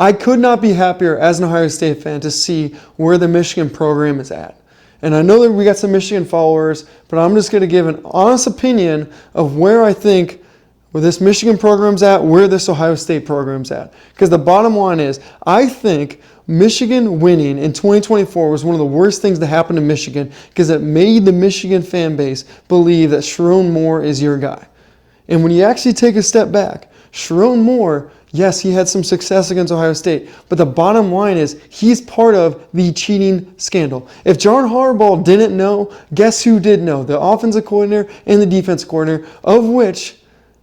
I could not be happier as an Ohio State fan to see where the Michigan program is at. And I know that we got some Michigan followers, but I'm just going to give an honest opinion of where I think where this Michigan program's at, where this Ohio State program's at. Because the bottom line is, I think Michigan winning in 2024 was one of the worst things to happen to Michigan because it made the Michigan fan base believe that Sharon Moore is your guy. And when you actually take a step back, Sharon Moore, yes, he had some success against Ohio State, but the bottom line is he's part of the cheating scandal. If John Harbaugh didn't know, guess who did know? The offensive coordinator and the defensive coordinator, of which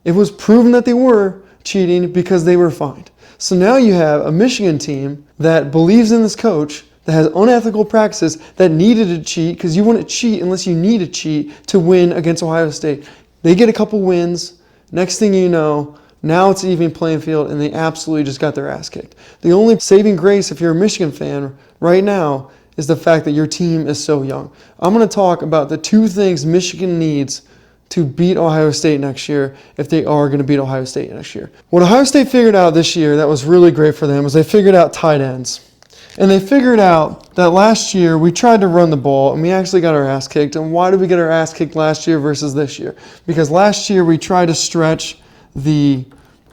it was proven that they were cheating because they were fined. So now you have a Michigan team that believes in this coach, that has unethical practices, that needed to cheat because you wouldn't cheat unless you need to cheat to win against Ohio State. They get a couple wins. Next thing you know, now it's an even playing field, and they absolutely just got their ass kicked. The only saving grace, if you're a Michigan fan right now, is the fact that your team is so young. I'm going to talk about the two things Michigan needs to beat Ohio State next year if they are going to beat Ohio State next year. What Ohio State figured out this year that was really great for them was they figured out tight ends. And they figured out that last year we tried to run the ball and we actually got our ass kicked. And why did we get our ass kicked last year versus this year? Because last year we tried to stretch the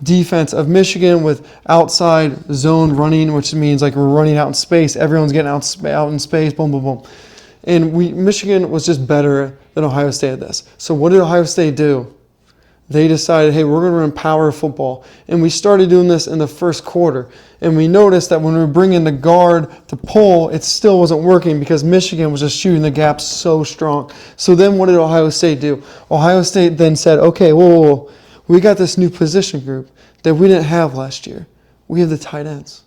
defense of Michigan with outside zone running, which means like we're running out in space. Everyone's getting out in space, boom, boom, boom. And Michigan was just better than Ohio State at this. So what did Ohio State do? They decided, hey, we're going to run power football. And we started doing this in the first quarter. And we noticed that when we were bringing the guard to pull, it still wasn't working because Michigan was just shooting the gap so strong. So then what did Ohio State do? Ohio State then said, okay, whoa. We got this new position group that we didn't have last year. We have the tight ends.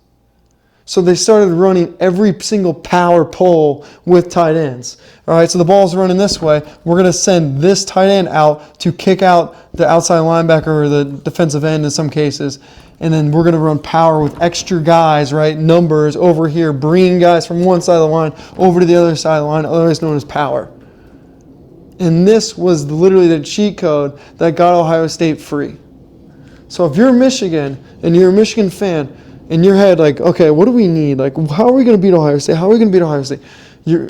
So they started running every single power pull with tight ends. All right, so the ball's running this way. We're going to send this tight end out to kick out the outside linebacker or the defensive end in some cases. And then we're going to run power with extra guys, right, numbers over here, bringing guys from one side of the line over to the other side of the line, otherwise known as power. And this was literally the cheat code that got Ohio State free. So if you're Michigan and you're a Michigan fan, in your head, like, okay, what do we need? Like, how are we going to beat Ohio State? How are we going to beat Ohio State?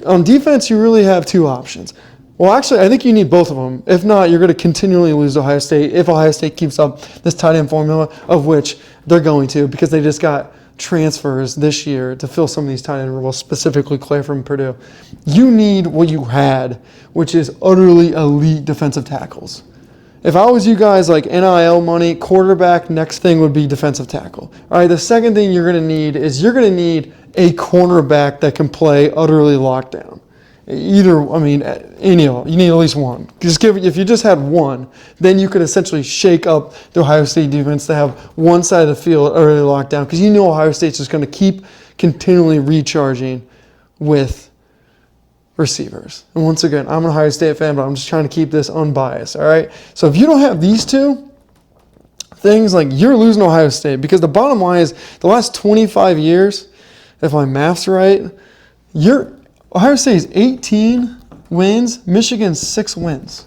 On defense, you really have two options. Well, actually, I think you need both of them. If not, you're going to continually lose to Ohio State if Ohio State keeps up this tight end formula, of which they're going to because they just got transfers this year to fill some of these tight end roles, specifically Clay from Purdue. You need what you had, which is utterly elite defensive tackles. If I was you guys, like NIL money, quarterback, next thing would be defensive tackle. All right, the second thing you're going to need is you're going to need a cornerback that can play utterly locked down. Any of them. You need at least one. If you just had one, then you could essentially shake up the Ohio State defense to have one side of the field utterly locked down because you know Ohio State's just going to keep continually recharging with receivers. And once again, I'm an Ohio State fan, but I'm just trying to keep this unbiased, all right? So if you don't have these two things, like you're losing Ohio State because the bottom line is the last 25 years, if my math's right, Ohio State is 18 wins, Michigan's 6 wins.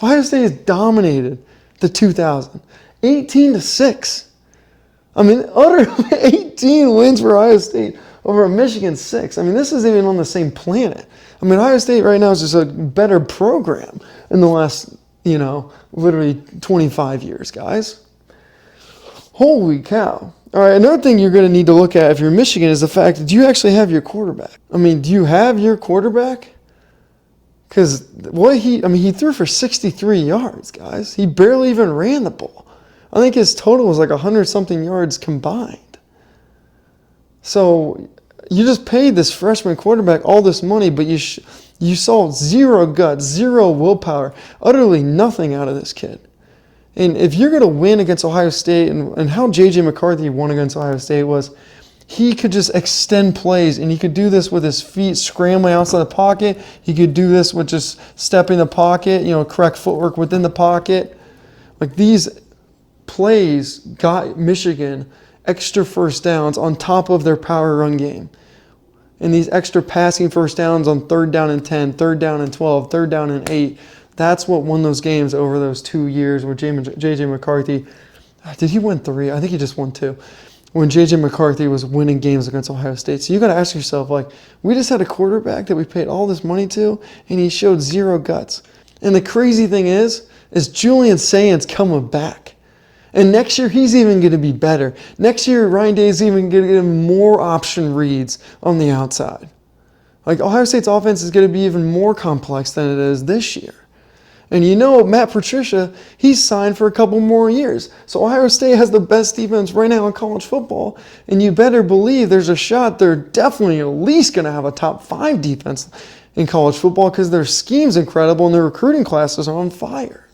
Ohio State has dominated the 2000, 18-6. Utterly 18 wins for Ohio State over Michigan 6. This isn't even on the same planet. Ohio State right now is just a better program in the last, literally 25 years, guys. Holy cow. All right, another thing you're going to need to look at if you're Michigan is the fact that you actually have your quarterback. Do you have your quarterback? Because he threw for 63 yards, guys. He barely even ran the ball. I think his total was like 100-something yards combined. So you just paid this freshman quarterback all this money, but you saw zero guts, zero willpower, utterly nothing out of this kid. And if you're going to win against Ohio State, and how J.J. McCarthy won against Ohio State was he could just extend plays, and he could do this with his feet scrambling outside the pocket. He could do this with just stepping the pocket, correct footwork within the pocket. Like these plays got Michigan extra first downs on top of their power run game. And these extra passing first downs on 3rd down and 10, 3rd down and 12, 3rd down and 8. That's what won those games over those 2 years where J.J. McCarthy, did he win 3? I think he just won 2. when J.J. McCarthy was winning games against Ohio State. So you got to ask yourself, like, we just had a quarterback that we paid all this money to, and he showed zero guts. And the crazy thing is Julian Saint's coming back. And next year, he's even going to be better. Next year, Ryan Day is even going to get more option reads on the outside. Like, Ohio State's offense is going to be even more complex than it is this year. And you know, Matt Patricia, he's signed for a couple more years. So Ohio State has the best defense right now in college football. And you better believe there's a shot they're definitely at least going to have a top 5 defense in college football because their scheme's incredible and their recruiting classes are on fire.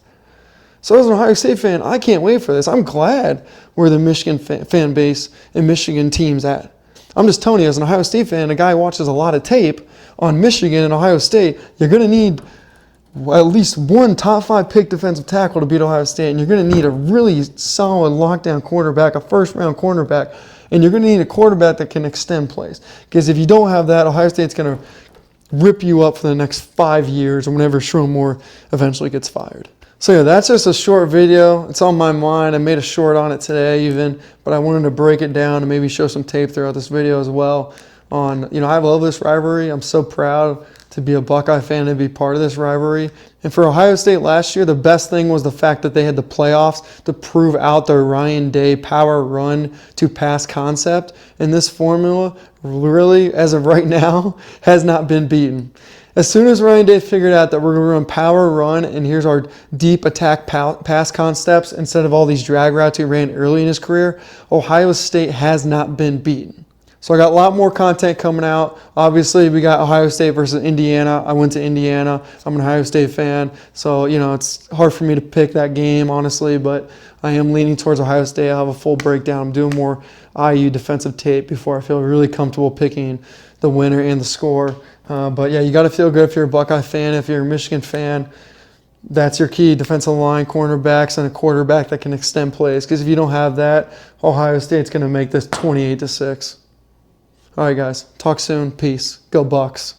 So as an Ohio State fan, I can't wait for this. I'm glad where the Michigan fan base and Michigan team's at. I'm just telling you, as an Ohio State fan, a guy who watches a lot of tape on Michigan and Ohio State, you're going to need at least one top 5 pick defensive tackle to beat Ohio State, and you're going to need a really solid lockdown quarterback, a first-round cornerback, and you're going to need a quarterback that can extend plays. Because if you don't have that, Ohio State's going to rip you up for the next 5 years or whenever Sherman Moore eventually gets fired. So yeah, that's just a short video. It's on my mind. I made a short on it today even, but I wanted to break it down and maybe show some tape throughout this video as well on, I love this rivalry. I'm so proud to be a Buckeye fan and be part of this rivalry. And for Ohio State last year, the best thing was the fact that they had the playoffs to prove out their Ryan Day power run to pass concept. And this formula really, as of right now, has not been beaten. As soon as Ryan Day figured out that we're going to run power run and here's our deep attack pass concepts instead of all these drag routes he ran early in his career, Ohio State has not been beaten. So I got a lot more content coming out. Obviously, we got Ohio State versus Indiana. I went to Indiana. I'm an Ohio State fan. So, it's hard for me to pick that game, honestly, but I am leaning towards Ohio State. I'll have a full breakdown. I'm doing more IU defensive tape before I feel really comfortable picking the winner and the score. But yeah, you got to feel good if you're a Buckeye fan. If you're a Michigan fan, that's your key: defensive line, cornerbacks, and a quarterback that can extend plays. Because if you don't have that, Ohio State's going to make this 28-6. All right, guys. Talk soon. Peace. Go Bucks.